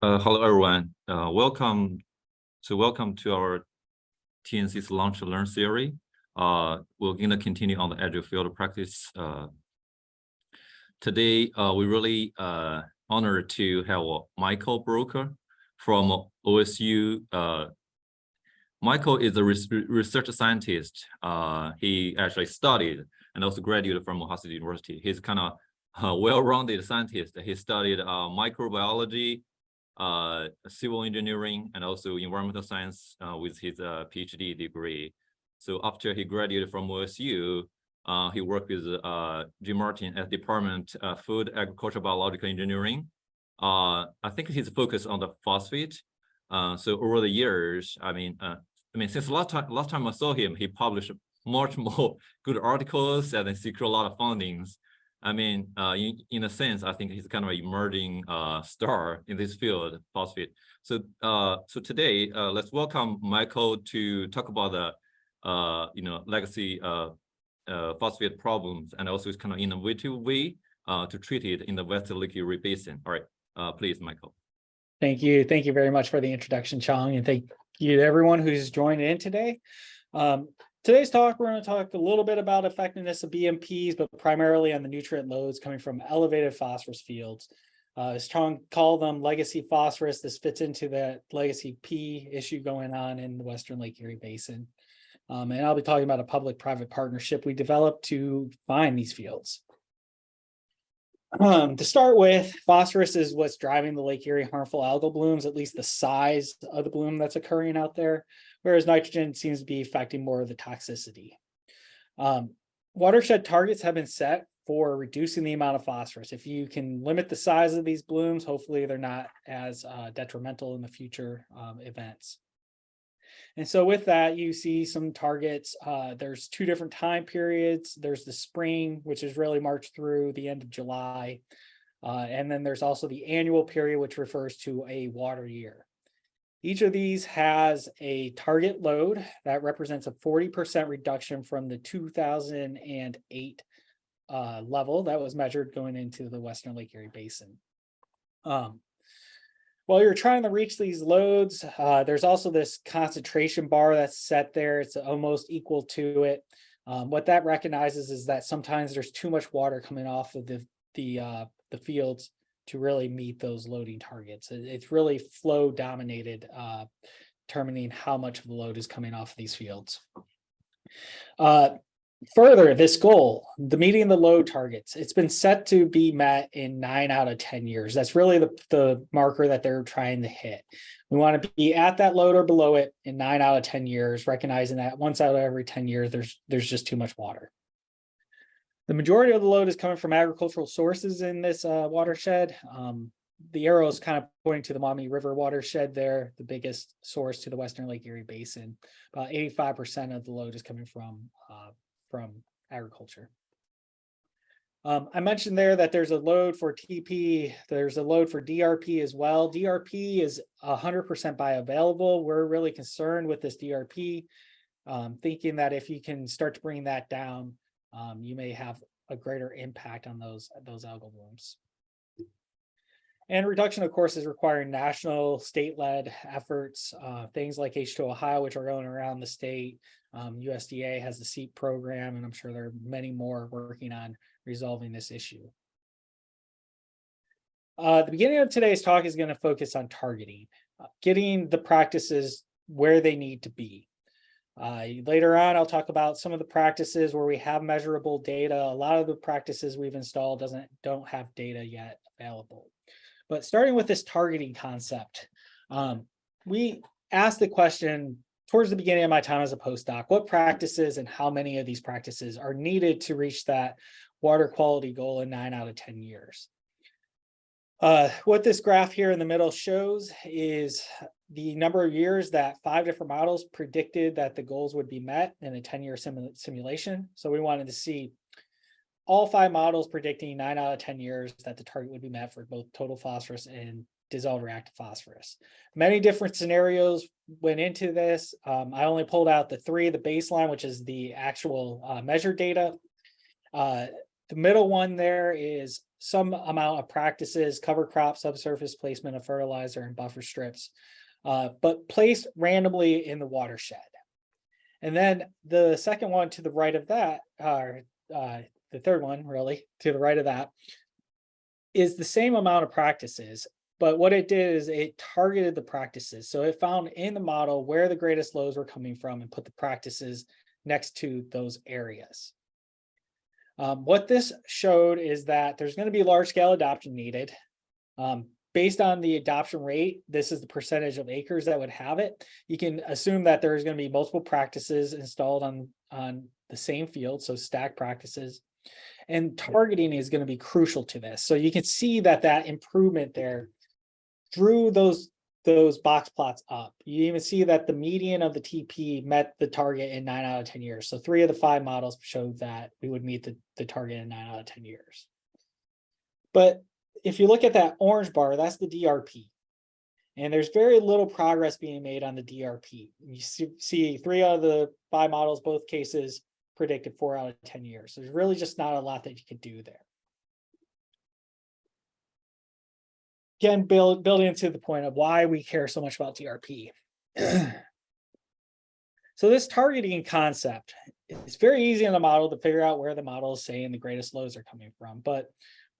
Hello, everyone. Welcome to our TNC's Launch to Learn series. We're going to continue on the Agile field practice. Today, we're really honored to have Michael Brooker from OSU. Michael is a research scientist. He actually studied and also graduated from Ohio University. He's kind of a well-rounded scientist. He studied microbiology, civil engineering, and also environmental science with his PhD degree. So after he graduated from OSU, he worked with Jim Martin at Department of Food, Agriculture, Biological Engineering. I think he's focused on the phosphate. So over the years, since last time I saw him, he published much more good articles and secured a lot of fundings. In a sense, I think he's kind of an emerging star in this field, phosphate. So today, let's welcome Michael to talk about the legacy phosphate problems, and also his kind of innovative way to treat it in the Western Lake Erie Basin. All right, please, Michael. Thank you very much for the introduction, Chong, and thank you to everyone who's joined in today. Today's talk, we're going to talk a little bit about effectiveness of BMPs, but primarily on the nutrient loads coming from elevated phosphorus fields. As Chong called them, legacy phosphorus. This fits into that legacy P issue going on in the Western Lake Erie Basin. And I'll be talking about a public-private partnership we developed to find these fields. To start with, phosphorus is what's driving the Lake Erie harmful algal blooms, at least the size of the bloom that's occurring out there, whereas nitrogen seems to be affecting more of the toxicity. Watershed targets have been set for reducing the amount of phosphorus. If you can limit the size of these blooms, hopefully they're not as detrimental in the future events. And so with that, you see some targets. There's two different time periods. There's the spring, which is really March through the end of July. And then there's also the annual period, which refers to a water year. Each of these has a target load that represents a 40% reduction from the 2008 level that was measured going into the Western Lake Erie Basin. While you're trying to reach these loads, there's also this concentration bar that's set there. It's almost equal to it. What that recognizes is that sometimes there's too much water coming off of the fields to really meet those loading targets. It's really flow dominated, determining how much of the load is coming off of these fields. Further, this goal, the meeting the load targets, it's been set to be met in 9 out of 10 years. That's really the marker that they're trying to hit. We want to be at that load or below it in 9 out of 10 years, recognizing that once out of every 10 years, there's just too much water. The majority of the load is coming from agricultural sources in this watershed. The arrow is kind of pointing to the Maumee River watershed there, the biggest source to the Western Lake Erie Basin. About 85% of the load is coming from agriculture. I mentioned there that there's a load for TP, there's a load for DRP as well. DRP is 100% bioavailable. We're really concerned with this DRP, thinking that if you can start to bring that down, you may have a greater impact on those algal blooms. And reduction, of course, is requiring national, state-led efforts, things like H2 Ohio, which are going around the state. USDA has the SEEP program, and I'm sure there are many more working on resolving this issue. The beginning of today's talk is going to focus on targeting, getting the practices where they need to be. Later on, I'll talk about some of the practices where we have measurable data. A lot of the practices we've installed don't have data yet available. But starting with this targeting concept, we asked the question towards the beginning of my time as a postdoc, what practices and how many of these practices are needed to reach that water quality goal in 9 out of 10 years? What this graph here in the middle shows is the number of years that 5 different models predicted that the goals would be met in a 10-year simulation. So we wanted to see all 5 models predicting 9 out of 10 years that the target would be met for both total phosphorus and dissolved reactive phosphorus. Many different scenarios went into this. I only pulled out the 3, the baseline, which is the actual measured data. The middle one there is some amount of practices, cover crop, subsurface placement of fertilizer and buffer strips, but placed randomly in the watershed. And then the second one to the right of that, the third one really to the right of that, is the same amount of practices, but what it did is it targeted the practices. So it found in the model where the greatest loads were coming from and put the practices next to those areas. What this showed is that there's going to be large scale adoption needed. Based on the adoption rate, this is the percentage of acres that would have it. You can assume that there's going to be multiple practices installed on the same field, so stack practices. And targeting is going to be crucial to this. So you can see that improvement there drew those box plots up. You even see that the median of the TP met the target in 9 out of 10 years. So 3 of the 5 models showed that we would meet the target in 9 out of 10 years. But if you look at that orange bar, that's the DRP. And there's very little progress being made on the DRP. You see 3 out of the 5 models, both cases predicted 4 out of 10 years. There's really just not a lot that you could do there. Again, building into the point of why we care so much about DRP. So this targeting concept, it's very easy in the model to figure out where the model is saying the greatest loads are coming from. But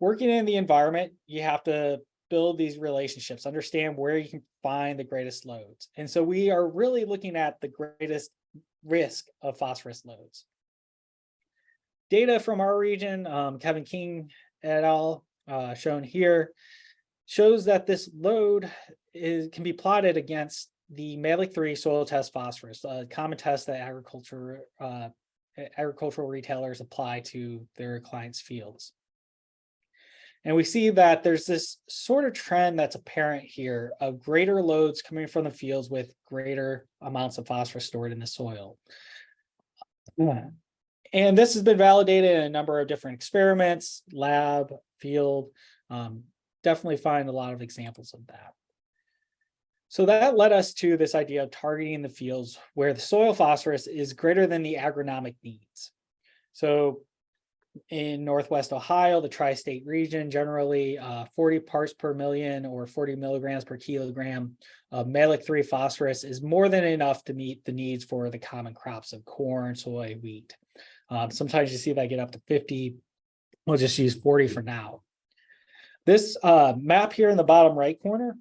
working in the environment, you have to build these relationships, understand where you can find the greatest loads. And so we are really looking at the greatest risk of phosphorus loads. Data from our region, Kevin King et al., shown here, shows that this load can be plotted against the Mehlich 3 soil test phosphorus, a common test that agricultural retailers apply to their clients' fields. And we see that there's this sort of trend that's apparent here of greater loads coming from the fields with greater amounts of phosphorus stored in the soil. And this has been validated in a number of different experiments, lab, field. Definitely find a lot of examples of that. So that led us to this idea of targeting the fields where the soil phosphorus is greater than the agronomic needs. So in Northwest Ohio, the tri-state region, generally 40 parts per million or 40 milligrams per kilogram of Mehlich 3 phosphorus is more than enough to meet the needs for the common crops of corn, soy, wheat. Sometimes you see that get up to 50. We'll just use 40 for now. This map here in the bottom right corner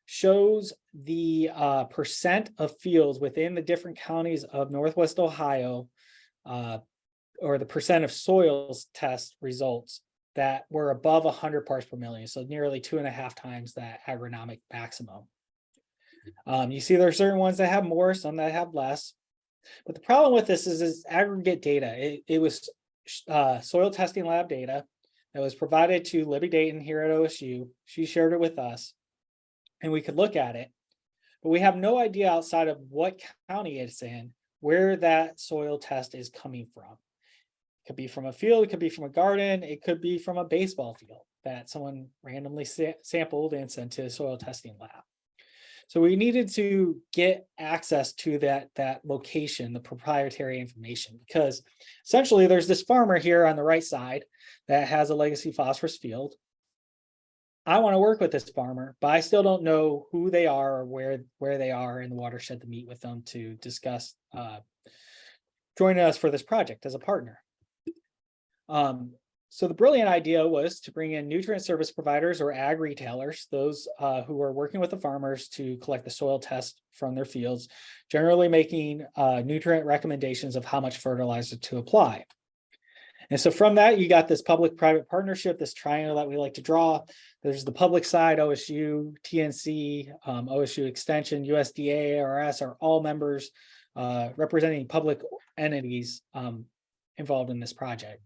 shows the percent of fields within the different counties of Northwest Ohio, or the percent of soils test results that were above 100 parts per million, so nearly 2.5 times that agronomic maximum. You see there are certain ones that have more, some that have less. But the problem with this is aggregate data. It was soil testing lab data that was provided to Libby Dayton here at OSU. She shared it with us, and we could look at it. But we have no idea outside of what county it's in, where that soil test is coming from. It could be from a field, it could be from a garden, it could be from a baseball field that someone randomly sampled and sent to a soil testing lab. So we needed to get access to that location, the proprietary information, because essentially there's this farmer here on the right side that has a legacy phosphorus field. I want to work with this farmer, but I still don't know who they are or where they are in the watershed to meet with them to discuss joining us for this project as a partner. So the brilliant idea was to bring in nutrient service providers or ag retailers, those who are working with the farmers to collect the soil test from their fields, generally making nutrient recommendations of how much fertilizer to apply. And so from that, you got this public-private partnership, this triangle that we like to draw. There's the public side, OSU, TNC, OSU Extension, USDA, ARS are all members representing public entities involved in this project.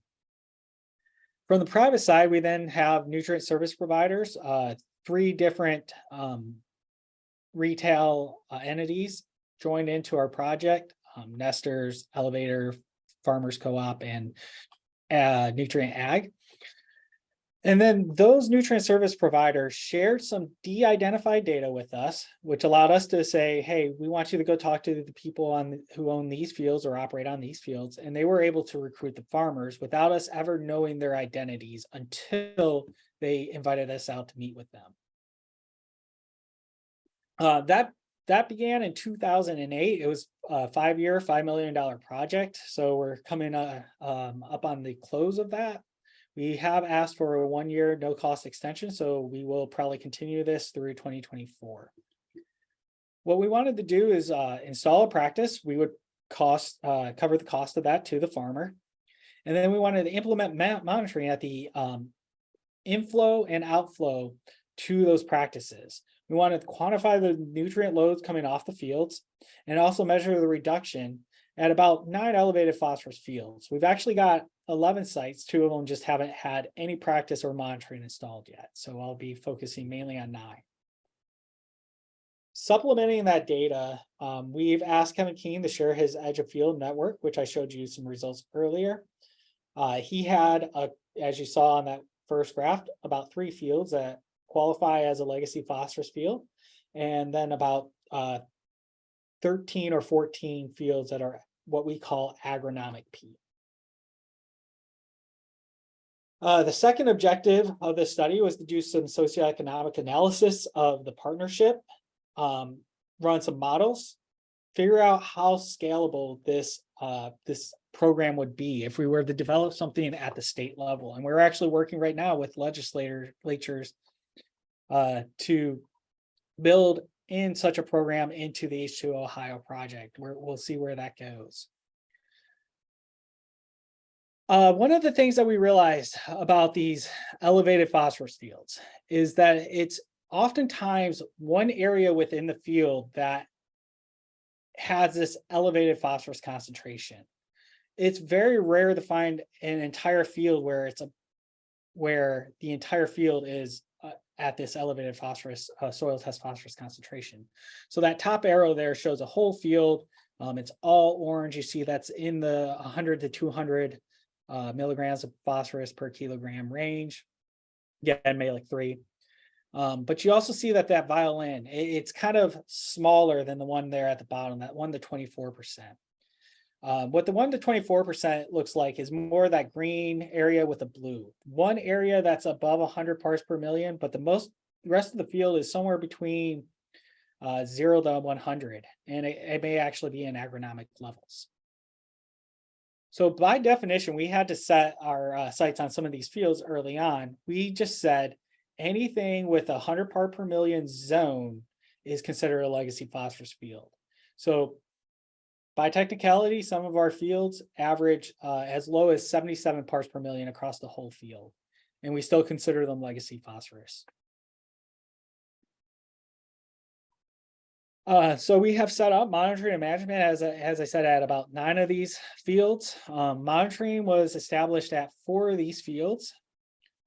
From the private side, we then have nutrient service providers, 3 different retail entities joined into our project, Nesters, Elevator, Farmers Co-op, and Nutrient Ag. And then those nutrient service providers shared some de-identified data with us, which allowed us to say, hey, we want you to go talk to the people who own these fields or operate on these fields. And they were able to recruit the farmers without us ever knowing their identities until they invited us out to meet with them. That began in 2008. It was a 5-year, $5 million project. So we're coming up on the close of that. We have asked for a 1-year no cost extension, so we will probably continue this through 2024. What we wanted to do is install a practice. We would cover the cost of that to the farmer. And then we wanted to implement monitoring at the inflow and outflow to those practices. We wanted to quantify the nutrient loads coming off the fields and also measure the reduction at about 9 elevated phosphorus fields. We've actually got 11 sites, 2 of them just haven't had any practice or monitoring installed yet. So I'll be focusing mainly on 9. Supplementing that data, we've asked Kevin Keene to share his edge of field network, which I showed you some results earlier. He had, as you saw on that first graph, about 3 fields that qualify as a legacy phosphorus field, and then about 13 or 14 fields that are what we call agronomic P. The second objective of this study was to do some socioeconomic analysis of the partnership, run some models, figure out how scalable this program would be if we were to develop something at the state level. And we're actually working right now with legislatures to build in such a program into the H2O Ohio project. We'll see where that goes. One of the things that we realized about these elevated phosphorus fields is that it's oftentimes one area within the field that has this elevated phosphorus concentration. It's very rare to find an entire field where the entire field is at this elevated phosphorus soil test phosphorus concentration. So that top arrow there shows a whole field. It's all orange. You see that's in the 100 to 200 milligrams of phosphorus per kilogram range. Yeah, maybe like 3. But you also see that violin, it's kind of smaller than the one there at the bottom, that 1 to 24%. What the 1 to 24% looks like is more that green area with a blue. One area that's above 100 parts per million, but the rest of the field is somewhere between 0 to 100, and it may actually be in agronomic levels. So by definition, we had to set our sites on some of these fields early on. We just said anything with 100 part per million zone is considered a legacy phosphorus field. So by technicality, some of our fields average as low as 77 parts per million across the whole field, and we still consider them legacy phosphorus. So we have set up monitoring and management, as I said, at about 9 of these fields. Monitoring was established at 4 of these fields,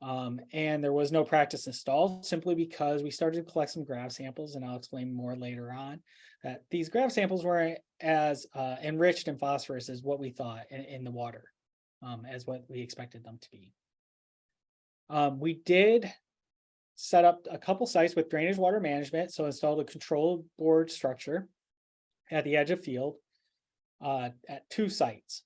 and there was no practice installed simply because we started to collect some graph samples, and I'll explain more later on that these graph samples weren't as enriched in phosphorus as what we thought in the water, as what we expected them to be. We did set up a couple sites with drainage water management, so installed a control board structure at the edge of field at 2 sites.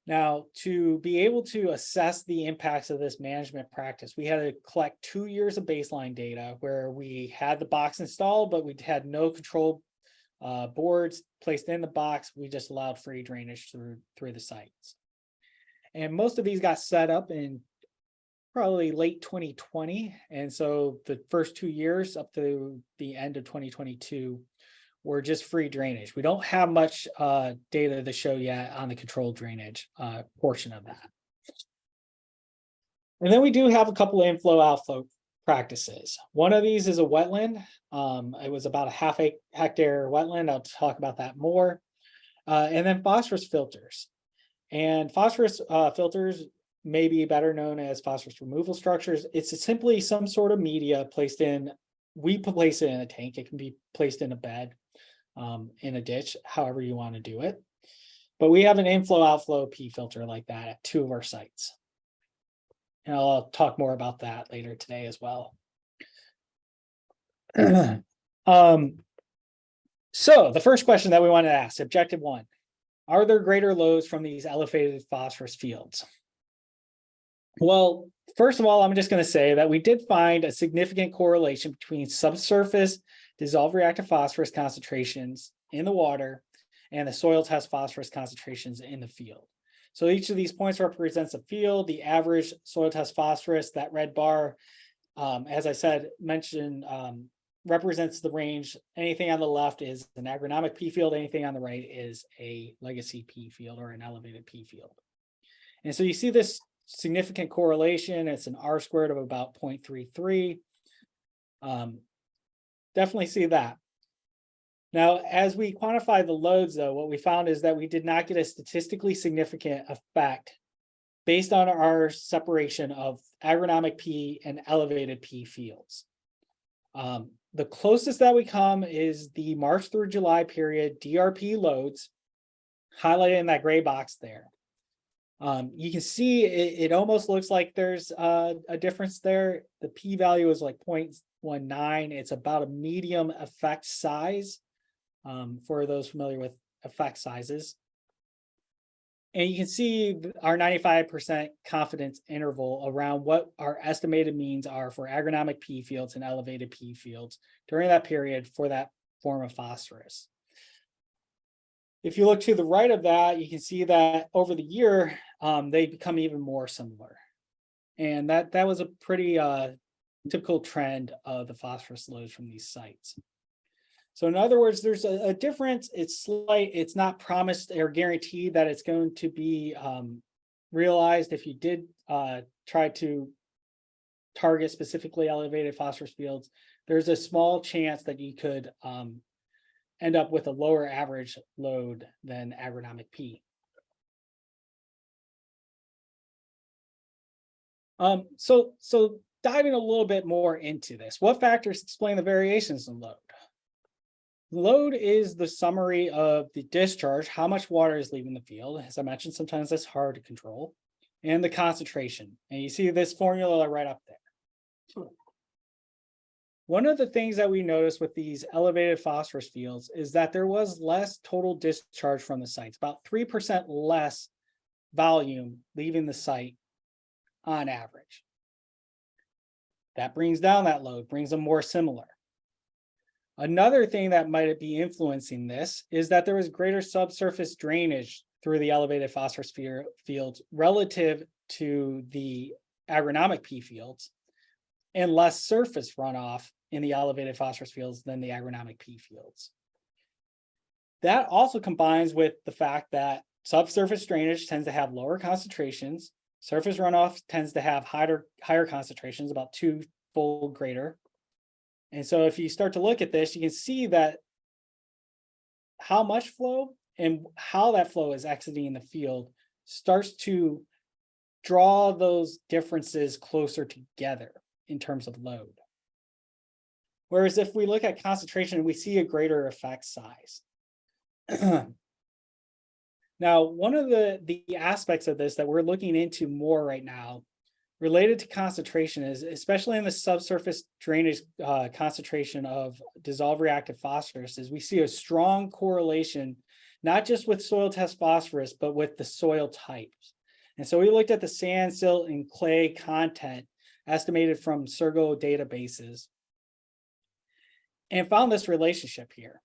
Now, to be able to assess the impacts of this management practice, we had to collect 2 years of baseline data where we had the box installed, but we had no control boards placed in the box. We just allowed free drainage through the sites. And most of these got set up in probably late 2020. And so the first 2 years up to the end of 2022 were just free drainage. We don't have much data to show yet on the controlled drainage portion of that. And then we do have a couple of inflow outflow practices. One of these is a wetland. It was about a ½ hectare wetland. I'll talk about that more. And then phosphorus filters. And phosphorus filters may be better known as phosphorus removal structures. It's simply some sort of media placed in, we place it in a tank. It can be placed in a bed, in a ditch, however you want to do it. But we have an inflow outflow P filter like that at 2 of our sites. And I'll talk more about that later today as well. So the first question that we want to ask, objective 1, are there greater loads from these elevated phosphorus fields? Well, first of all, I'm just going to say that we did find a significant correlation between subsurface dissolved reactive phosphorus concentrations in the water and the soil test phosphorus concentrations in the field. So each of these points represents a field. The average soil test phosphorus, that red bar, as I said, represents the range. Anything on the left is an agronomic P field. Anything on the right is a legacy P field or an elevated P field. And so you see this significant correlation. It's an R squared of about 0.33. Definitely see that. Now, as we quantify the loads, though, what we found is that we did not get a statistically significant effect based on our separation of agronomic P and elevated P fields. The closest that we come is the March through July period DRP loads, highlighted in that gray box there. You can see it almost looks like there's a difference there. The P value is like 0.19. It's about a medium effect size for those familiar with effect sizes. And you can see our 95% confidence interval around what our estimated means are for agronomic P fields and elevated P fields during that period for that form of phosphorus. If you look to the right of that, you can see that over the year, they become even more similar. And that was a pretty typical trend of the phosphorus loads from these sites. So in other words, there's a difference. It's slight. It's not promised or guaranteed that it's going to be realized if you did try to target specifically elevated phosphorus fields. There's a small chance that you could end up with a lower average load than agronomic P. So diving a little bit more into this, what factors explain the variations in load? Load is the summary of the discharge, how much water is leaving the field. As I mentioned, sometimes that's hard to control, and the concentration. And you see this formula right up there. One of the things that we noticed with these elevated phosphorus fields is that there was less total discharge from the sites, about 3% less volume leaving the site on average. That brings down that load, brings them more similar. Another thing that might be influencing this is that there was greater subsurface drainage through the elevated phosphorus fields relative to the agronomic P fields, and less surface runoff in the elevated phosphorus fields than the agronomic P fields. That also combines with the fact that subsurface drainage tends to have lower concentrations. Surface runoff tends to have higher concentrations, about 2-fold greater. And so if you start to look at this, you can see that how much flow and how that flow is exiting the field starts to draw those differences closer together in terms of load. Whereas if we look at concentration, we see a greater effect size. Now, one of the aspects of this that we're looking into more right now related to concentration is, especially in the subsurface drainage concentration of dissolved reactive phosphorus, is we see a strong correlation, not just with soil test phosphorus, but with the soil types. And so we looked at the sand, silt, and clay content estimated from Sergo databases and found this relationship here.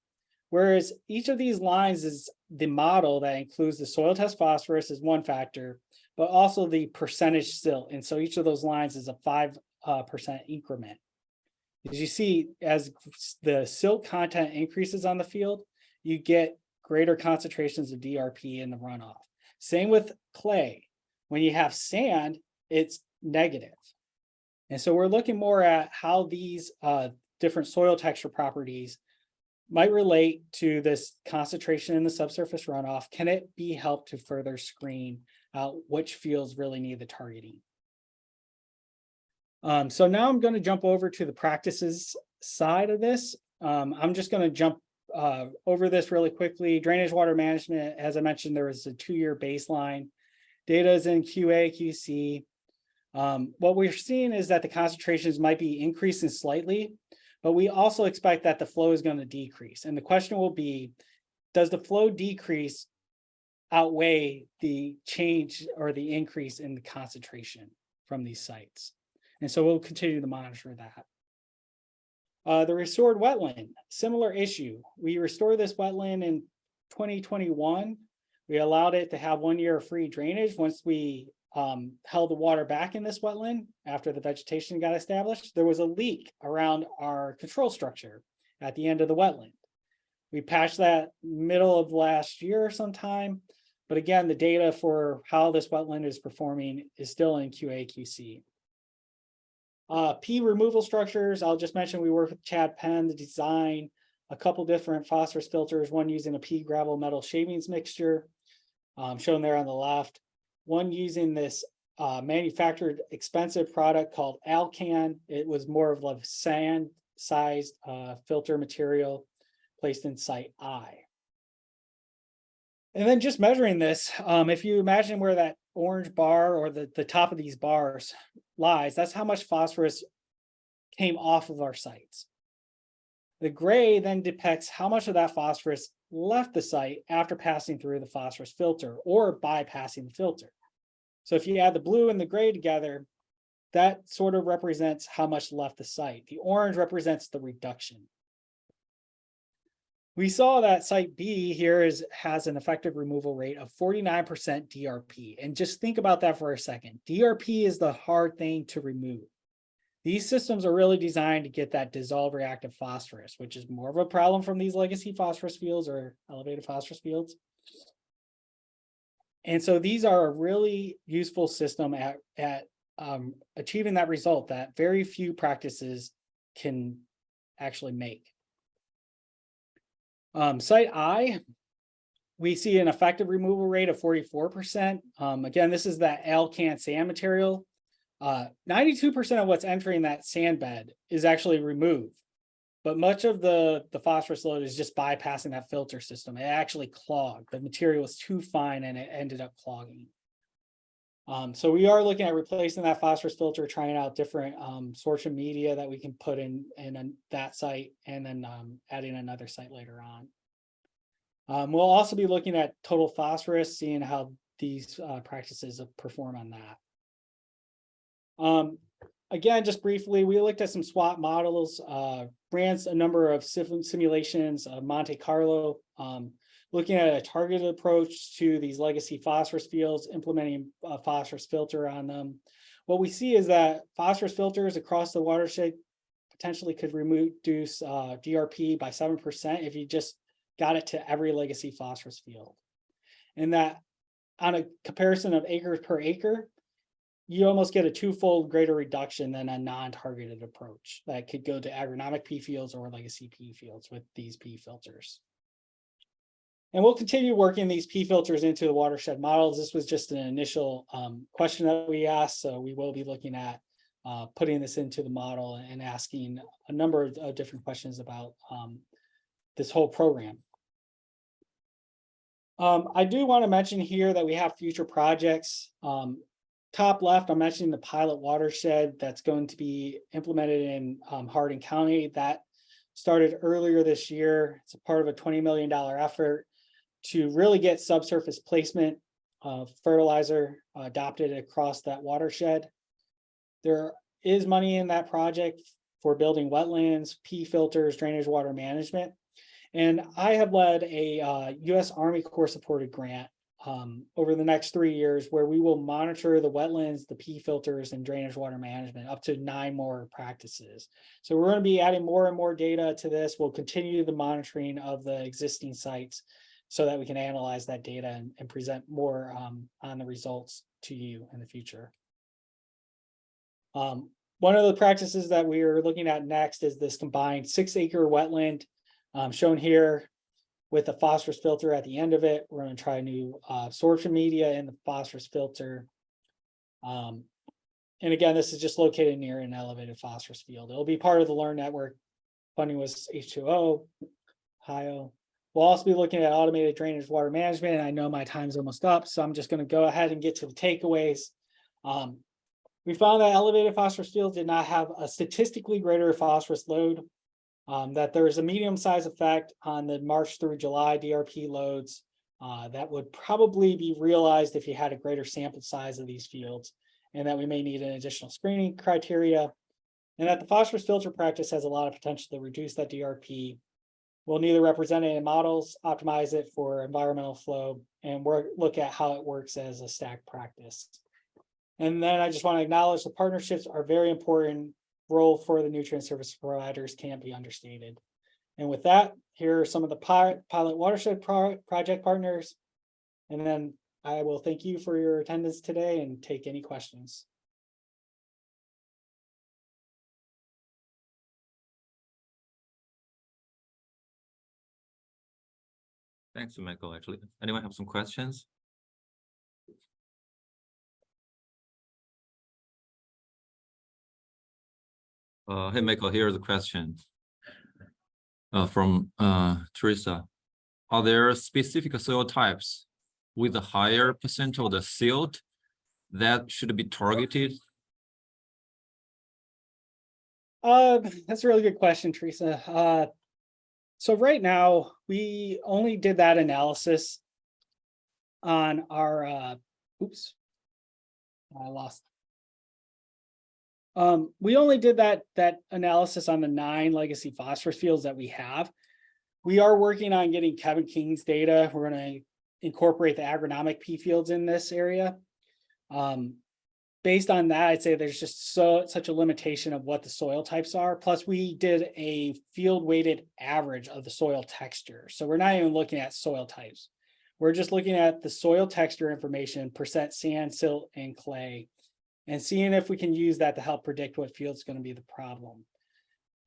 Whereas each of these lines is the model that includes the soil test phosphorus as one factor, but also the percentage silt. And so each of those lines is a 5% increment. As you see, as the silt content increases on the field, you get greater concentrations of DRP in the runoff. Same with clay. When you have sand, it's negative. And so we're looking more at how these different soil texture properties might relate to this concentration in the subsurface runoff. Can it be helped to further screen out which fields really need the targeting? So now I'm going to jump over to the practices side of this. I'm just going to jump over this really quickly. Drainage water management, as I mentioned, there was a 2-year baseline. Data is in QA, QC. What we're seeing is that the concentrations might be increasing slightly, but we also expect that the flow is going to decrease. And the question will be, does the flow decrease outweigh the change or the increase in the concentration from these sites? And so we'll continue to monitor that. The restored wetland, similar issue. We restored this wetland in 2021. We allowed it to have 1 year of free drainage. Once we held the water back in this wetland after the vegetation got established, there was a leak around our control structure at the end of the wetland. We patched that middle of last year sometime, but again, the data for how this wetland is performing is still in QA/QC. P removal structures, I'll just mention we work with Chad Penn to design a couple different phosphorus filters, one using a pea gravel metal shavings mixture, shown there on the left, one using this manufactured expensive product called Alcan. It was more of a sand sized filter material placed in site I. And then just measuring this, if you imagine where that orange bar or the top of these bars lies, that's how much phosphorus came off of our sites. The gray then depicts how much of that phosphorus left the site after passing through the phosphorus filter or bypassing the filter. So if you add the blue and the gray together, that sort of represents how much left the site. The orange represents the reduction. We saw that site B here has an effective removal rate of 49% DRP. And just think about that for a second. DRP is the hard thing to remove. These systems are really designed to get that dissolved reactive phosphorus, which is more of a problem from these legacy phosphorus fields or elevated phosphorus fields. And so these are a really useful system at achieving that result that very few practices can actually make. Site I, we see an effective removal rate of 44%. Again, this is that Alcan sand material. 92% of what's entering that sand bed is actually removed, but much of the phosphorus load is just bypassing that filter system. It actually clogged. The material was too fine and it ended up clogging. So we are looking at replacing that phosphorus filter, trying out different sorption media that we can put in that site, and then adding another site later on. We'll also be looking at total phosphorus, seeing how these practices perform on that. Again, just briefly, we looked at some SWOT models, ran a number of simulations of Monte Carlo, looking at a targeted approach to these legacy phosphorus fields, implementing a phosphorus filter on them. What we see is that phosphorus filters across the watershed potentially could reduce DRP by 7% if you just got it to every legacy phosphorus field. And that on a comparison of acres per acre, you almost get a twofold greater reduction than a non-targeted approach that could go to agronomic P fields or legacy P fields with these P filters. And we'll continue working these P filters into the watershed models. This was just an initial question that we asked, so we will be looking at putting this into the model and asking a number of different questions about this whole program. I do want to mention here that we have future projects. Top left, I'm mentioning the pilot watershed that's going to be implemented in Hardin County. That started earlier this year. It's a part of a $20 million effort to really get subsurface placement of fertilizer adopted across that watershed. There is money in that project for building wetlands, P filters, drainage water management. And I have led a U.S. Army Corps supported grant over the next 3 years where we will monitor the wetlands, the P filters, and drainage water management up to 9 more practices. So we're going to be adding more and more data to this. We'll continue the monitoring of the existing sites so that we can analyze that data and present more on the results to you in the future. One of the practices that we are looking at next is this combined 6-acre wetland shown here with a phosphorus filter at the end of it. We're going to try new sorption media in the phosphorus filter. And again, this is just located near an elevated phosphorus field. It'll be part of the LEARN network. Funding was H2O, Ohio. We'll also be looking at automated drainage water management. And I know my time's almost up, so I'm just going to go ahead and get to the takeaways. We found that elevated phosphorus fields did not have a statistically greater phosphorus load, that there is a medium size effect on the March through July DRP loads that would probably be realized if you had a greater sample size of these fields, and that we may need an additional screening criteria, and that the phosphorus filter practice has a lot of potential to reduce that DRP. We'll neither represent it in models, optimize it for environmental flow, and look at how it works as a stack practice. And then I just want to acknowledge the partnerships are very important role for the nutrient service providers, can't be understated. And with that, here are some of the pilot watershed project partners. And then I will thank you for your attendance today and take any questions. Thanks, Michael. Actually, anyone have some questions? Hey, Michael, here's a question from Teresa. Are there specific soil types with a higher percent of the silt that should be targeted? That's a really good question, Teresa. So right now, we only did that analysis on our, oops, I lost. We only did that analysis on the 9 legacy phosphorus fields that we have. We are working on getting Kevin King's data. We're going to incorporate the agronomic P fields in this area. Based on that, I'd say there's just such a limitation of what the soil types are. Plus, we did a field weighted average of the soil texture. So we're not even looking at soil types. We're just looking at the soil texture information, percent sand, silt, and clay, and seeing if we can use that to help predict what field's going to be the problem.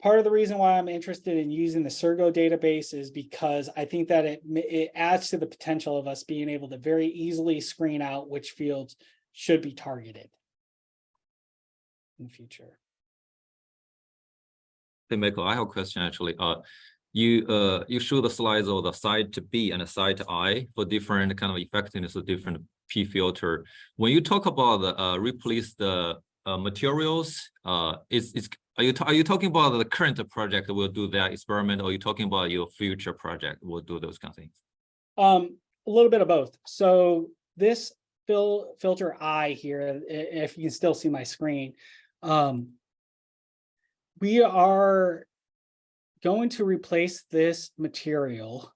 Part of the reason why I'm interested in using the Sergo database is because I think that it adds to the potential of us being able to very easily screen out which fields should be targeted in the future. Hey, Michael, I have a question actually. You show the slides of the site B and the site I for different kind of effectiveness of different P filter. When you talk about replace the materials, are you talking about the current project that will do that experiment, or are you talking about your future project will do those kind of things? A little bit of both. So this filter I here, if you can still see my screen, we are going to replace this material,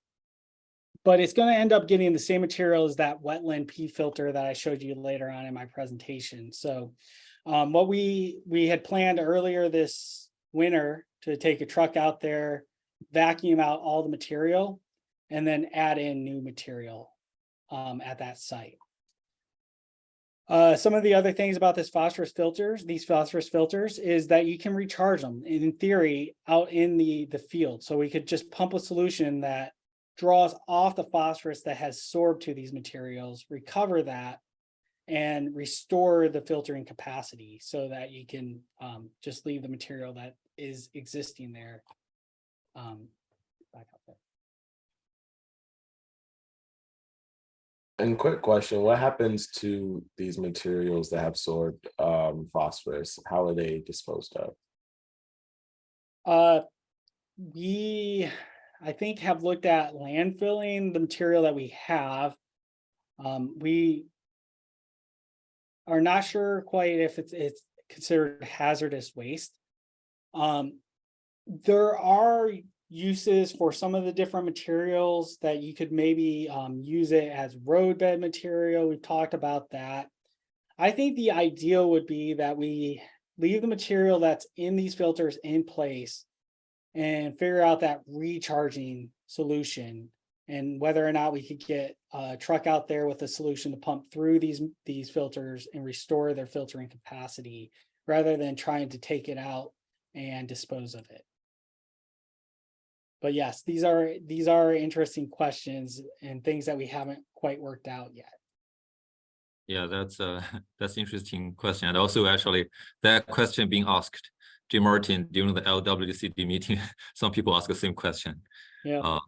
but it's going to end up getting the same material as that wetland P filter that I showed you later on in my presentation. So what we had planned earlier this winter to take a truck out there, vacuum out all the material, and then add in new material at that site. Some of the other things about these phosphorus filters is that you can recharge them in theory out in the field. So we could just pump a solution that draws off the phosphorus that has sorbed to these materials, recover that, and restore the filtering capacity so that you can just leave the material that is existing there back up there. And quick question, what happens to these materials that have sorbed phosphorus? How are they disposed of? We, I think, have looked at landfilling the material that we have. We are not sure quite if it's considered hazardous waste. There are uses for some of the different materials that you could maybe use it as roadbed material. We've talked about that. I think the ideal would be that we leave the material that's in these filters in place and figure out that recharging solution, and whether or not we could get a truck out there with a solution to pump through these filters and restore their filtering capacity rather than trying to take it out and dispose of it. But yes, these are interesting questions and things that we haven't quite worked out yet. Yeah, that's interesting question. And also actually that question being asked Jim Martin during the LWCD meeting, some people ask the same question. Yeah.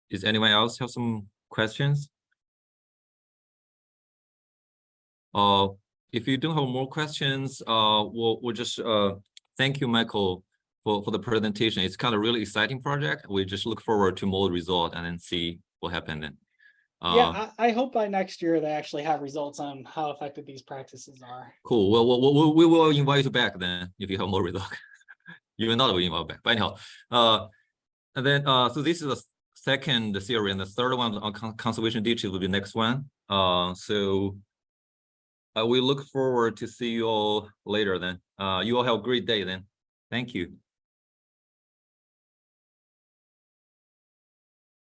Is anyone else have some questions? if you don't have more questions, we'll just thank you, Michael, for the presentation. It's kind of really exciting project. We just look forward to more result and then see what happened then. Yeah, I hope by next year they actually have results on how effective these practices are. Cool. Well, we will invite you back then if you have more result. You will not be involved back. But anyhow, and then so this is the second series, and the third one on conservation ditches will be next one. So we look forward to see you all later then. You all have a great day then. Thank you.